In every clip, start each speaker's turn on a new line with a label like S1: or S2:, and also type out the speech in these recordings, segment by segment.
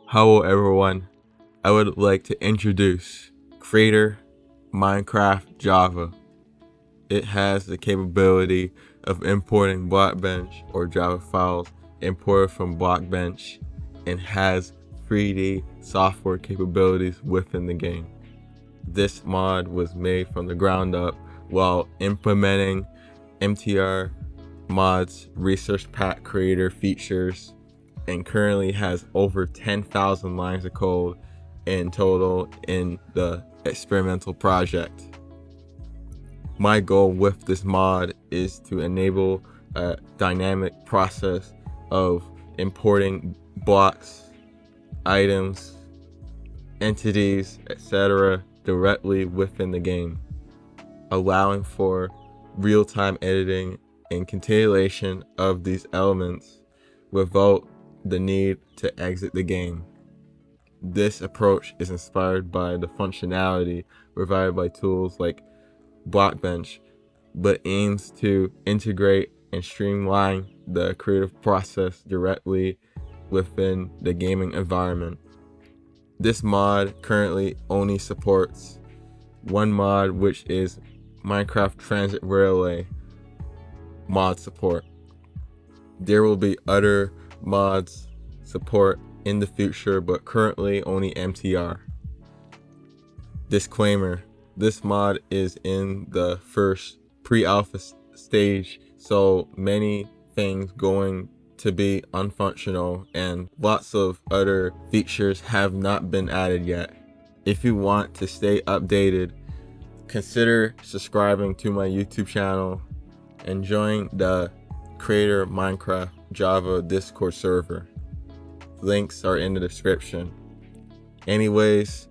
S1: Hello everyone, I would like to introduce Creator Minecraft Java. It has the capability of importing Blockbench or Java files imported from Blockbench and has 3D software capabilities within the game. This mod was made from the ground up while implementing MTR mods, research pack creator features, and currently has over 10,000 lines of code in total in the experimental project. My goal with this mod is to enable a dynamic process of importing blocks, items, entities, etc. directly within the game, allowing for real-time editing and continuation of these elements without the need to exit the game. This approach is inspired by the functionality provided by tools like Blockbench, but aims to integrate and streamline the creative process directly within the gaming environment. This mod currently only supports one mod, which is Minecraft Transit Railway mod support. There will be other mods support in the future, but currently only MTR. Disclaimer: this mod is in the first pre-alpha stage, so many things going to be unfunctional and lots of other features have not been added yet. If you want to stay updated, consider subscribing to my YouTube channel and join the Creator Minecraft Java Discord server. Links are in the description. Anyways,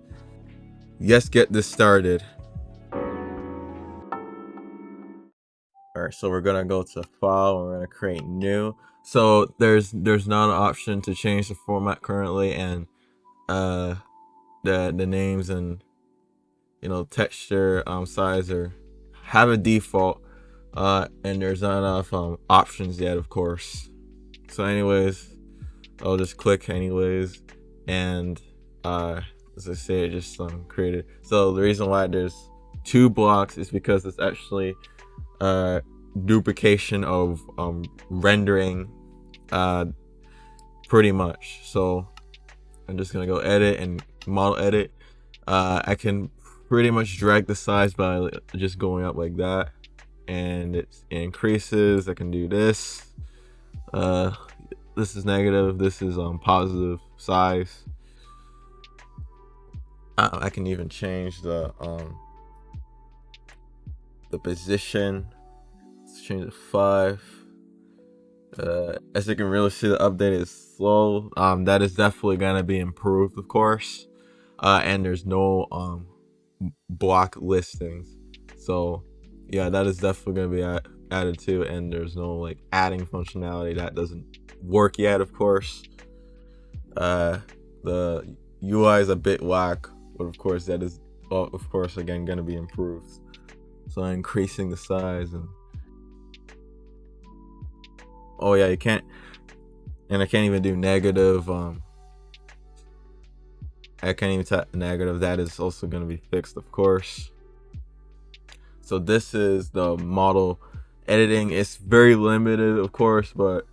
S1: let's get this started. Alright, so we're gonna go to file, we're gonna create new. So there's not an option to change the format currently, and the names and texture size or have a default, and there's not enough options yet, of course. So anyways, I'll just click anyways, and as I say, it just created. So the reason why there's two blocks is because it's actually duplication of rendering, pretty much. So I'm just gonna go edit and model edit. I can pretty much drag the size by just going up like that, and it increases. I can do this. This is negative, this is positive size. I can even change the position. Let's change it 5. As you can really see, the update is slow. That is definitely gonna be improved, of course. And there's no block listings, so yeah, that is definitely gonna be added to. And there's no like adding functionality that doesn't work yet, of course. The UI is a bit whack, but of course that is again gonna be improved. So I'm increasing the size, and oh yeah, you can't, and I can't even do negative. I can't even tap negative. That is also going to be fixed, of course. So this is the model editing. It's very limited, of course, but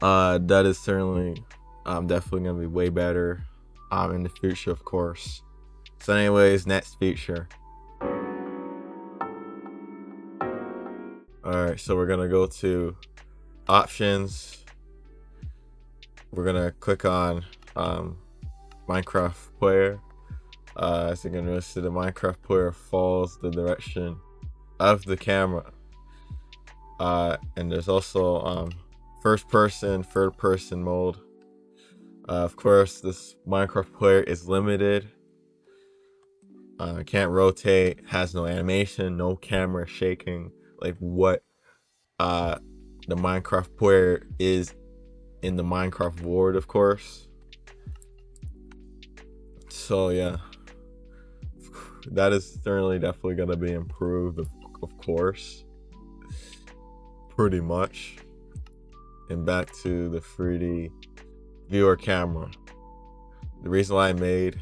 S1: that is certainly definitely going to be way better in the future, of course. So anyways, next feature. Alright, so we're going to go to options. We're going to click on Minecraft player. As you can really see, the Minecraft player follows the direction of the camera. And there's also first person, third person mode. Of course, this Minecraft player is limited. Can't rotate, has no animation, no camera shaking, like what the Minecraft player is in the Minecraft world, of course. So yeah, that is certainly definitely gonna be improved, of course, pretty much. And back to the 3D viewer camera. The reason why I made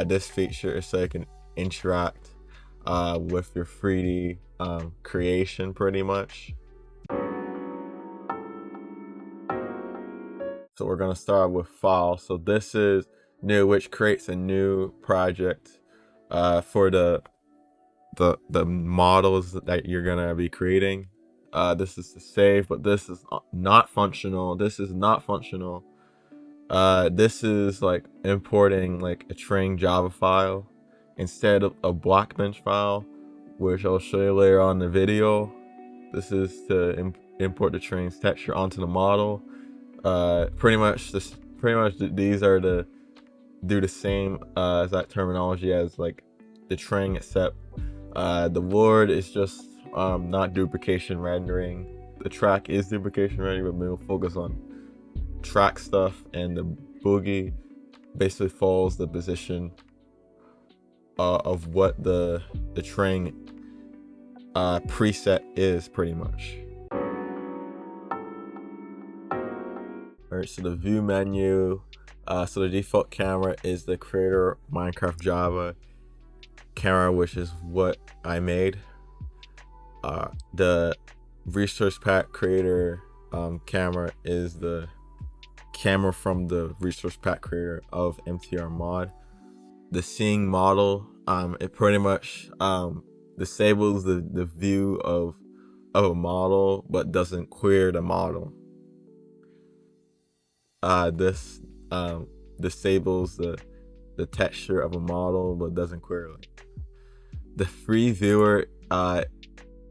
S1: this feature is so you can interact with your 3D creation pretty much. So we're gonna start with file. So this is new, which creates a new project for the models that you're gonna be creating. This is to save, but this is not functional. This is not functional. This is like importing like a train Java file instead of a Blockbench file, which I'll show you later on in the video. This is to import the train's texture onto the model. Pretty much these are to do the same exact terminology as like the train, except the word is just not duplication rendering. The track is duplication rendering, but we'll focus on track stuff, and the boogie basically follows the position of what the train preset is pretty much. Alright, so the view menu, so the default camera is the Creator Minecraft Java camera, which is what I made. The resource pack creator camera is the camera from the resource pack creator of MTR mod. The seeing model, it pretty much disables the view of a model but doesn't queer the model. This disables the texture of a model but doesn't queer it. The free viewer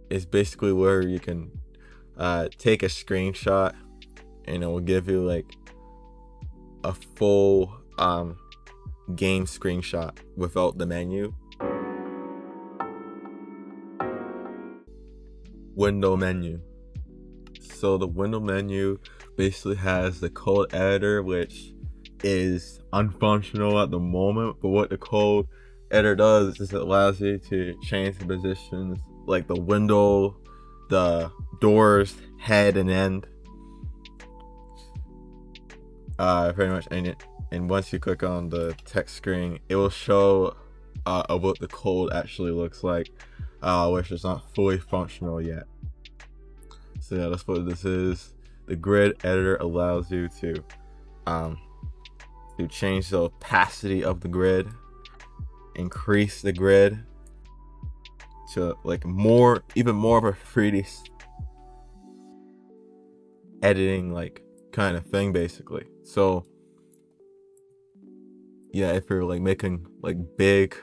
S1: is basically where you can take a screenshot and it will give you like a full game screenshot without the menu. Window menu. So the window menu basically has the code editor, which is unfunctional at the moment, but what the code editor does is it allows you to change the positions like the window, the doors, head and end, pretty much. And once you click on the text screen, it will show what the code actually looks like, which is not fully functional yet. So yeah, that's what this is. The grid editor allows you to change the opacity of the grid, increase the grid to like even more of a 3D editing like kind of thing basically. So yeah, if you're like making like big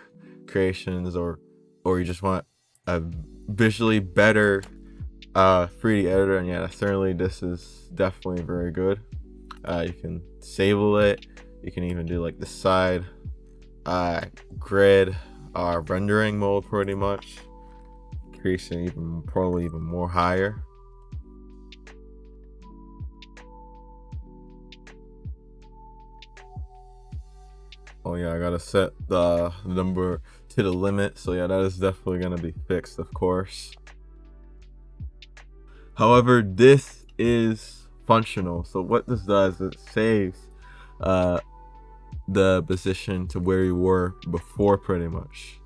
S1: creations or you just want a visually better 3D editor, and yeah, certainly this is definitely very good. You can disable it. You can even do like the side grid rendering mode pretty much, increasing probably even more higher. Oh yeah, I gotta set the number to the limit, so yeah, that is definitely gonna be fixed, of course. However, this is functional. So what this does is it saves the position to where you were before pretty much.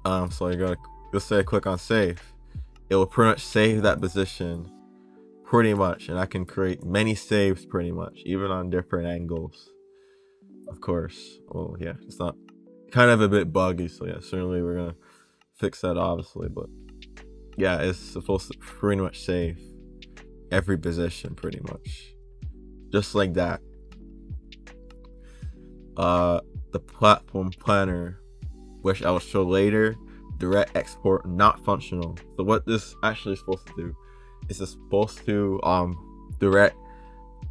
S1: So you gotta, let's say I click on save. It will pretty much save that position pretty much, and I can create many saves pretty much, even on different angles. Of course, well yeah, it's not kind of a bit buggy, so yeah, certainly we're gonna fix that obviously, but yeah, it's supposed to pretty much save every position pretty much, just like that. The platform planner, which I will show later, direct export not functional. So what this actually is supposed to do is it's supposed to direct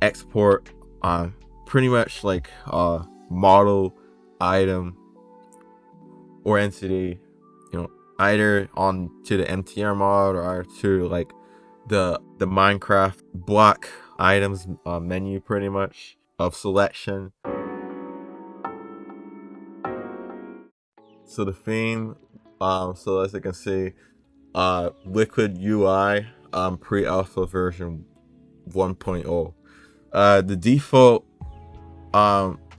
S1: export pretty much like model, item, or entity, you know, either onto the MTR mod or to like the Minecraft block items menu pretty much of selection. So the theme, so as you can see, Liquid UI pre-alpha version 1.0. The default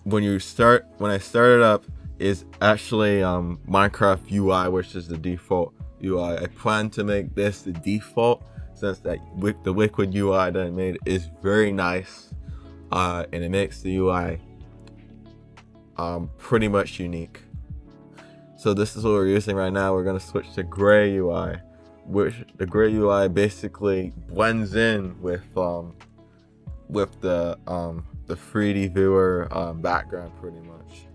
S1: when I started up is actually Minecraft UI, which is the default UI. I plan to make this the default since that the Liquid UI that I made is very nice, and it makes the UI pretty much unique. So this is what we're using right now. We're gonna switch to gray UI, which the gray UI basically blends in with the 3D viewer background pretty much.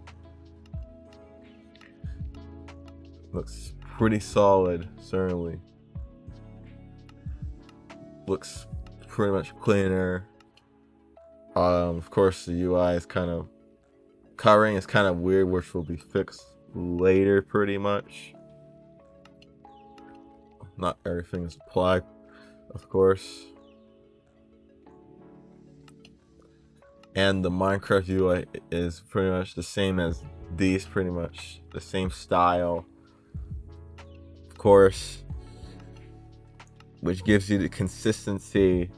S1: Looks pretty solid, certainly. Looks pretty much cleaner. Of course the UI is kind of coloring is kind of weird, which will be fixed later pretty much. Not everything is applied, of course. And the Minecraft UI is pretty much the same as these, pretty much the same style, of course, which gives you the consistency.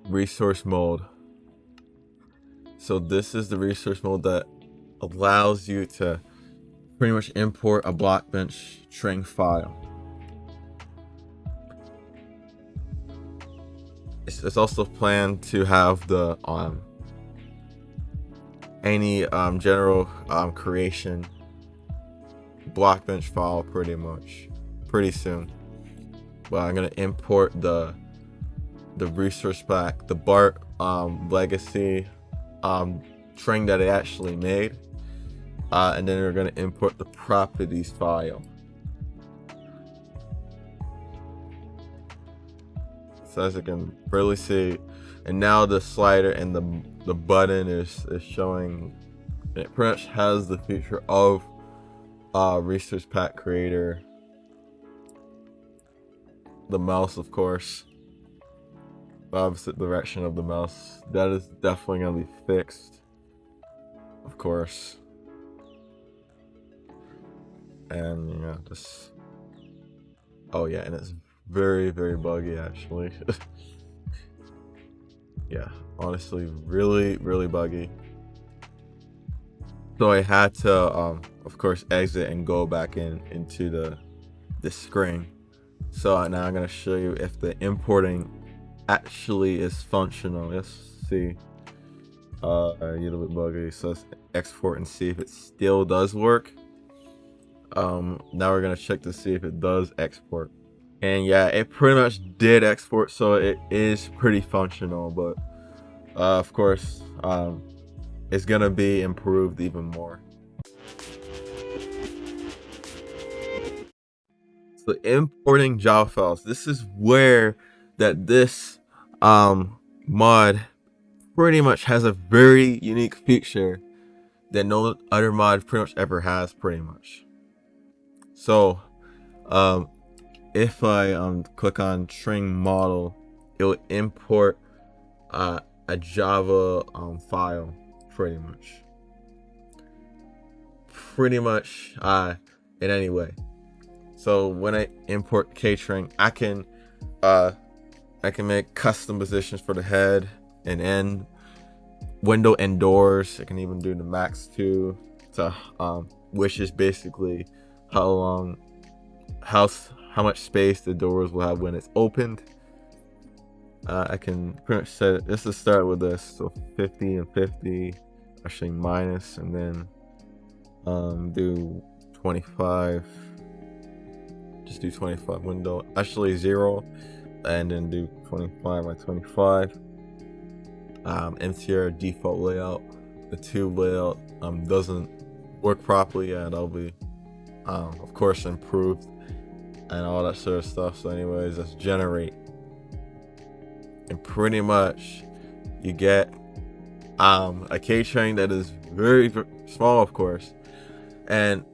S1: Resource mode. So this is the resource mode that allows you to pretty much import a Blockbench string file. It's also planned to have the any general creation Blockbench file pretty soon. But I'm gonna import the resource pack, the Bart legacy string that I actually made, and then we're gonna import the properties file. So as you can barely see, and now the slider and the button is showing. It pretty much has the feature of resource pack creator. The mouse, of course, the opposite direction of the mouse, that is definitely gonna be fixed, of course. And you know, just oh yeah, and it's very buggy actually. Yeah, honestly, really buggy. So I had to of course exit and go back into the screen. So now I'm gonna show you if the importing actually is functional. Let's see. A little bit buggy, so let's export and see if it still does work. Now we're gonna check to see if it does export. And yeah, it pretty much did export, so it is pretty functional, but of course it's gonna be improved even more. So importing Java files, this is where this mod pretty much has a very unique feature that no other mod pretty much ever has, pretty much. So if I click on string model, it will import a Java file pretty much in any way. So when I import K-string, I can make custom positions for the head and end, window and doors. I can even do the max to which is basically how much space the doors will have when it's opened. I can pretty much set it. Let's just start with this. So 50 and 50, actually minus, and then do 25. Just do 25 window, actually 0, and then do 25 by 25. MTR default layout. The tube layout doesn't work properly yet. That'll be of course improved and all that sort of stuff. So anyways, let's generate, and pretty much you get a K-string that is very small, of course, and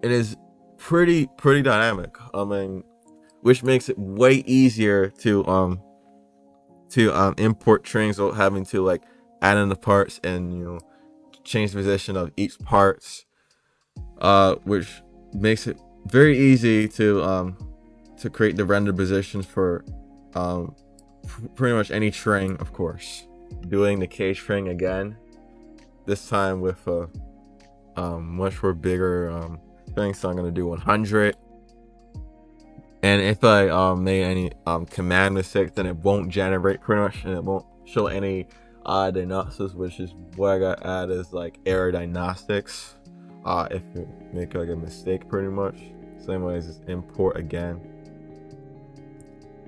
S1: it is pretty dynamic. I mean, which makes it way easier to import strings without having to like add in the parts and, you know, change the position of each parts, which makes it very easy to create the render positions for pretty much any string, of course. Doing the K string again, this time with a much more bigger thing. So I'm gonna do 100. And if I made any command mistakes, then it won't generate pretty much, and it won't show any diagnostics, which is what I got add is like error diagnostics. If you make like a mistake, pretty much. Same way as just import again.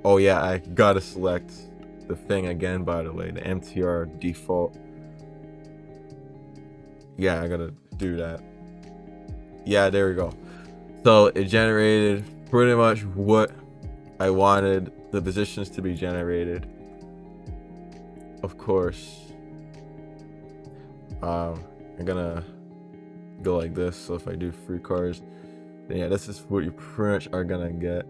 S1: Oh yeah, I gotta select the thing again, by the way, the MTR default. Yeah, I gotta do that. Yeah, there we go. So it generated pretty much what I wanted the positions to be generated. Of course, I'm gonna go like this. So if I do free cars, then yeah, this is what you pretty much are gonna get.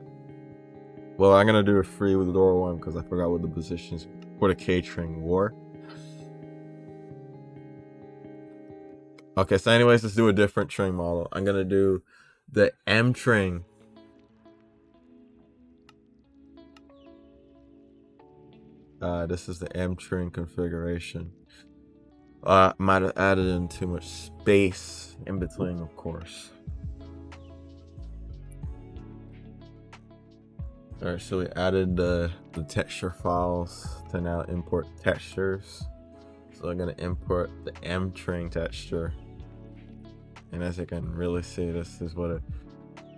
S1: Well, I'm gonna do a free with the door one because I forgot what the positions for the K string were. Okay, so anyways, let's do a different string model. I'm gonna do the M string. This is the M string configuration. Might have added in too much space in between, of course. Alright, so we added the texture files to now import textures. So I'm gonna import the M string texture. And as you can really see, this is what a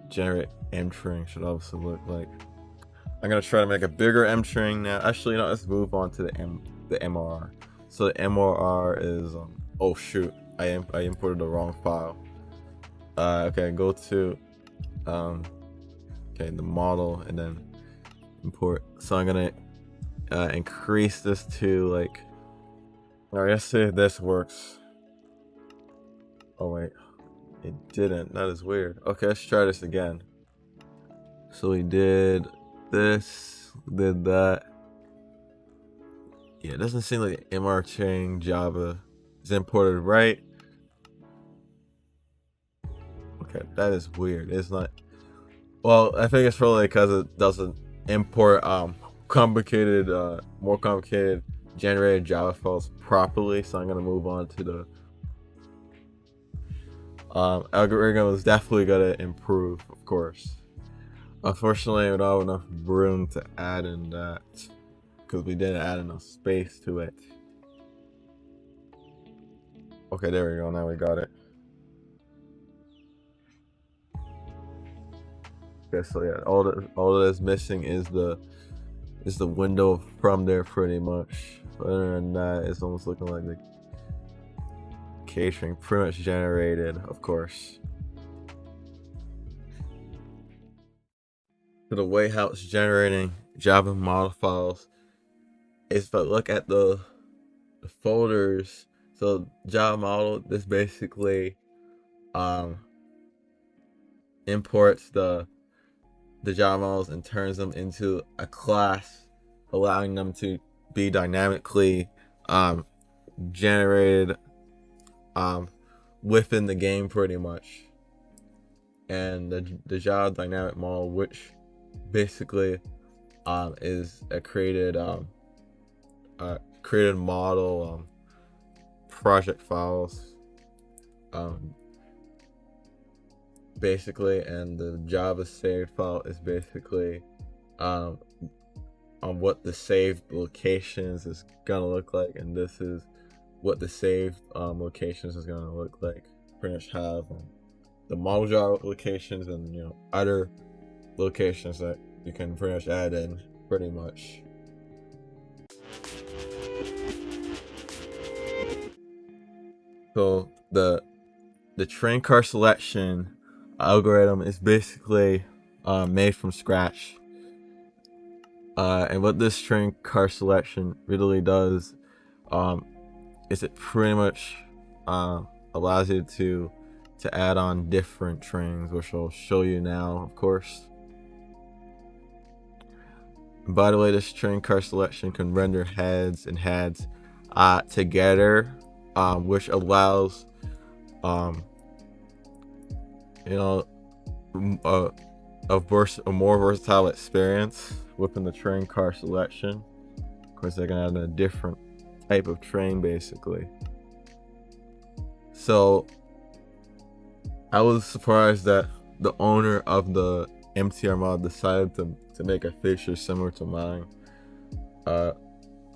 S1: generate M string should also look like. I'm gonna try to make a bigger M string now. Actually, no, let's move on to the MRR. So the MRR is oh shoot, I imported the wrong file. Okay, go to okay, the model and then import. So I'm gonna increase this to like, alright, let's see if this works. Oh wait, it didn't. That is weird. Okay, let's try this again. So we did this, did that. Yeah, it doesn't seem like MR chain Java is imported right. Okay, that is weird. It's not. Well, I think it's probably because it doesn't import complicated, more complicated generated Java files properly. So I'm gonna move on to the algorithm. Is definitely gonna improve, of course. Unfortunately, we don't have enough room to add in that because we didn't add enough space to it. Okay, there we go. Now we got it. Okay, so yeah, all that is missing is the window from there, pretty much. Other than that, it's almost looking like the K string pretty much generated, of course. So the way how it's generating Java model files is if I look at the folders. So Java model, this basically imports the Java models and turns them into a class, allowing them to be dynamically generated within the game, pretty much. And the Java dynamic model, which basically is a created model project files basically, and the Java saved file is basically on what the saved locations is gonna look like, and this is what the saved locations is gonna look like. Pretty much have the model Java locations and other locations that you can pretty much add in, pretty much. So the train car selection algorithm is basically made from scratch, and what this train car selection really does is it pretty much allows you to add on different trains, which I'll show you now, of course. And by the way, this train car selection can render heads and heads together, which allows a more versatile experience within the train car selection. course, they're gonna add a different type of train basically. So I was surprised that the owner of the MTR mod decided to make a feature similar to mine.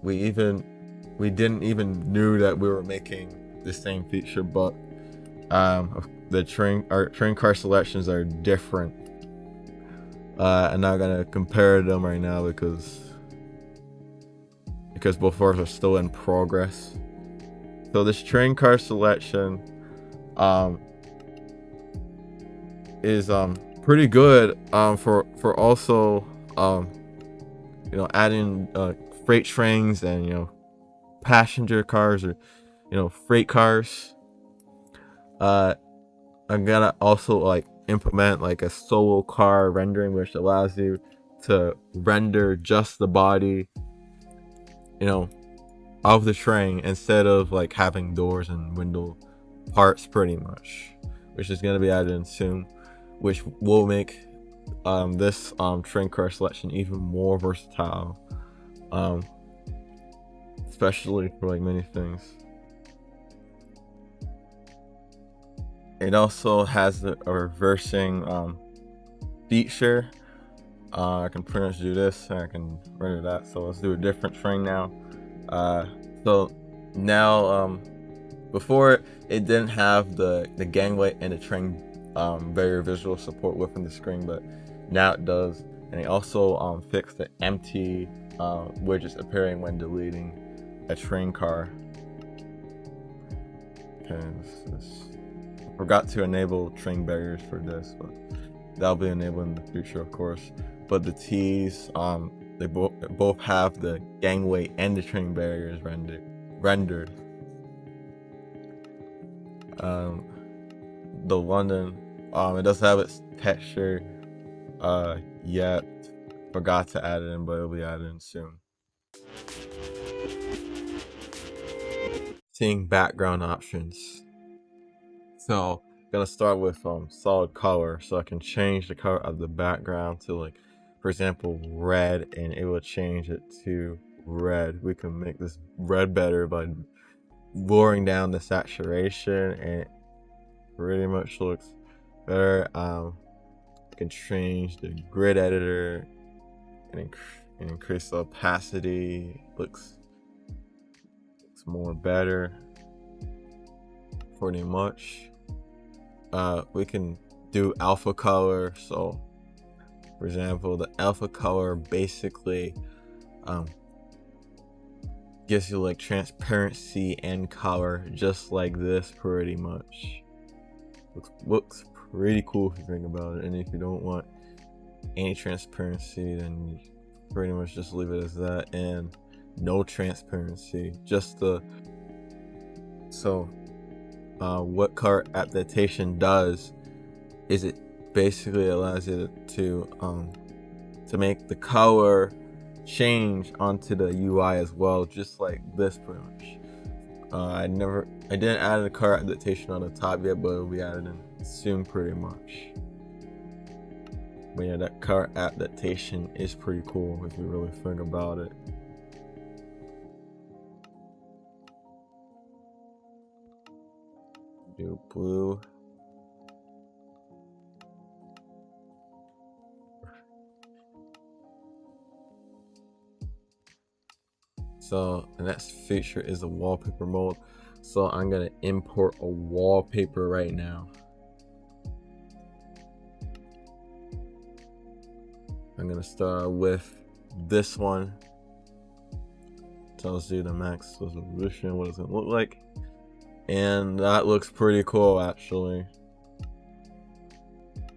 S1: We didn't even knew that we were making the same feature, but our train car selections are different. I'm not gonna compare them right now because both of ours are still in progress. So this train car selection is pretty good for also adding freight trains and passenger cars or freight cars. I'm gonna also implement a solo car rendering, which allows you to render just the body of the train instead of having doors and window parts pretty much, which is gonna be added in soon, which will make this train car selection even more versatile, especially for many things. It also has a reversing feature. I can pretty much do this and I can render that. So let's do a different train now. So now before it didn't have the gangway and the train very visual support within the screen, but now it does. And it also fixed the empty widgets appearing when deleting a train car. Okay, forgot to enable train barriers for this, but that'll be enabled in the future, of course. But the T's, they both have the gangway and the train barriers rendered. The London, it doesn't have its texture yet. Forgot to add it in, but it'll be added in soon. Seeing background options. So I'm gonna start with solid color, so I can change the color of the background to for example red, and it will change it to red. We can make this red better by lowering down the saturation, and it pretty much looks better. You can change the grid editor and increase the opacity. Looks more better pretty much. We can do alpha color. So for example, the alpha color basically gives you transparency and color, just like this pretty much. Looks pretty cool if you think about it. And if you don't want any transparency, then you pretty much just leave it as that, and no transparency, just the what color adaptation does is it basically allows you to make the color change onto the UI as well, just like this pretty much. I didn't add a color adaptation on the top yet, but it'll be added in soon pretty much. But yeah, that color adaptation is pretty cool if you really think about it. Do blue. So the next feature is the wallpaper mode. So I'm gonna import a wallpaper right now. I'm gonna start with this one. Tells you the max resolution, what it's gonna look like. And that looks pretty cool actually.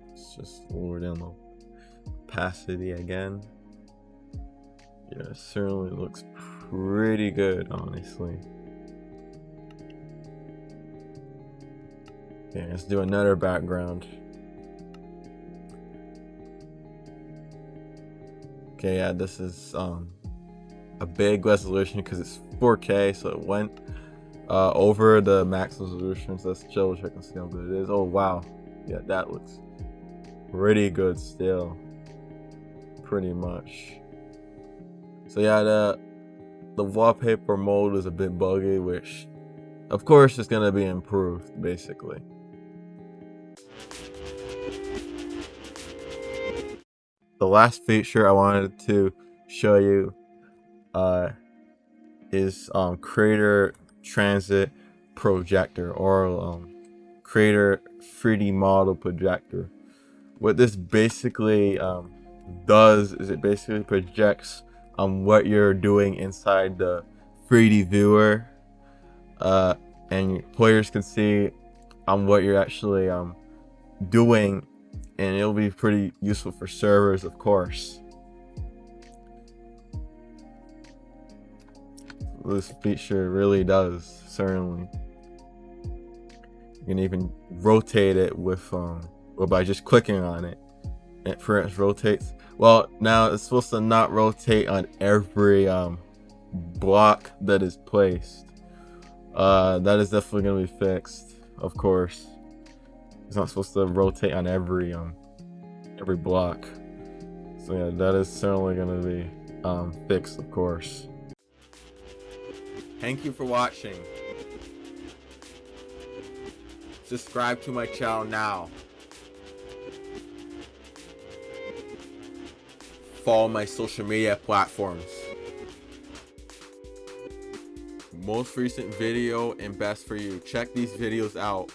S1: Let's just lower down the opacity again. Yeah, it certainly looks pretty good, honestly. Okay, let's do another background. Okay, yeah, this is a big resolution because it's 4K, so it went over the max resolution. So let's chill, check and see how good it is. Oh wow, yeah, that looks pretty good still, pretty much. So yeah, the wallpaper mode is a bit buggy, which of course is going to be improved basically. The last feature I wanted to show you is Creator Transit Projector, or Creator 3D Model Projector. What this basically does is it basically projects what you're doing inside the 3D viewer, and players can see what you're actually doing, and it'll be pretty useful for servers, of course. This feature really does, certainly. You can even rotate it with by just clicking on it. It for it rotates. Well, now it's supposed to not rotate on every block that is placed. That is definitely gonna be fixed, of course. It's not supposed to rotate on every block. So yeah, that is certainly gonna be fixed, of course. Thank you for watching. Subscribe to my channel now. Follow my social media platforms. Most recent video and best for you. Check these videos out.